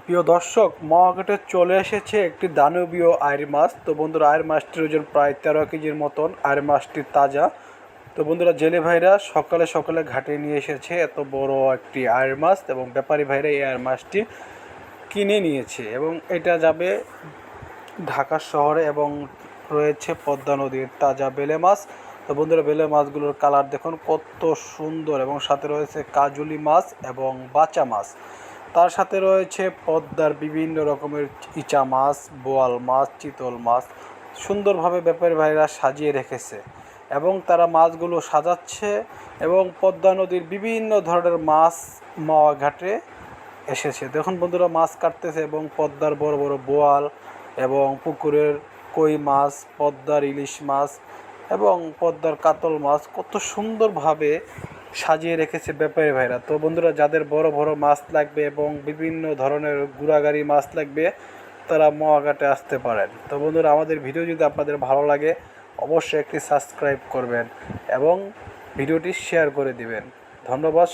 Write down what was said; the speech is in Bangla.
প্রিয় দর্শক, মহাঘাটে চলে এসেছে একটি দানবীয় আইর মাছ। তো বন্ধুরা, আইর মাছটির ওজন প্রায় 13 কেজির মতন। আইর মাছটি তাজা। তো বন্ধুরা, জেলে ভাইরা সকালে সকালে ঘাটে নিয়ে এসেছে এত বড় একটি আইর মাছ, এবং ব্যাপারী ভাইরা এই আইর মাছটি কিনে নিয়েছে এবং এটা যাবে ঢাকা শহরে। এবং রয়েছে পদ্মা নদীর তাজা বেলে মাছ। তো বন্ধুরা, বেলে মাছগুলোর কালার দেখুন কত সুন্দর, এবং সাথে রয়েছে কাজুলি মাছ এবং বাচা মাছ। তার সাথে রয়েছে পদ্মার বিভিন্ন রকমের ইচা মাছ, বোয়াল মাছ, চিতল মাছ। সুন্দরভাবে ব্যাপারী ভাইরা সাজিয়ে রেখেছে এবং তারা মাছগুলো সাজাচ্ছে। এবং পদ্মা নদীর বিভিন্ন ধরনের মাছ মাওয়া ঘাটে এসেছে। দেখুন বন্ধুরা, মাছ কাটতেছে এবং পদ্মার বড় বড় বোয়াল এবং পুকুরের কই মাছ, পদ্মার ইলিশ মাছ এবং পদ্মার কাতল মাছ কত সুন্দরভাবে সাজিয়ে রেখেছে ব্যাপারী ভাইরা। তো বন্ধুরা, যাদের বড় বড় মাছ লাগবে এবং বিভিন্ন ধরনের গুড়াগাড়ি মাছ লাগবে, তারা মোয়াঘাটে আসতে পারেন। তো বন্ধুরা, আমাদের ভিডিও যদি আপনাদের ভালো লাগে, অবশ্যই একটি সাবস্ক্রাইব করবেন এবং ভিডিওটি শেয়ার করে দিবেন। ধন্যবাদ।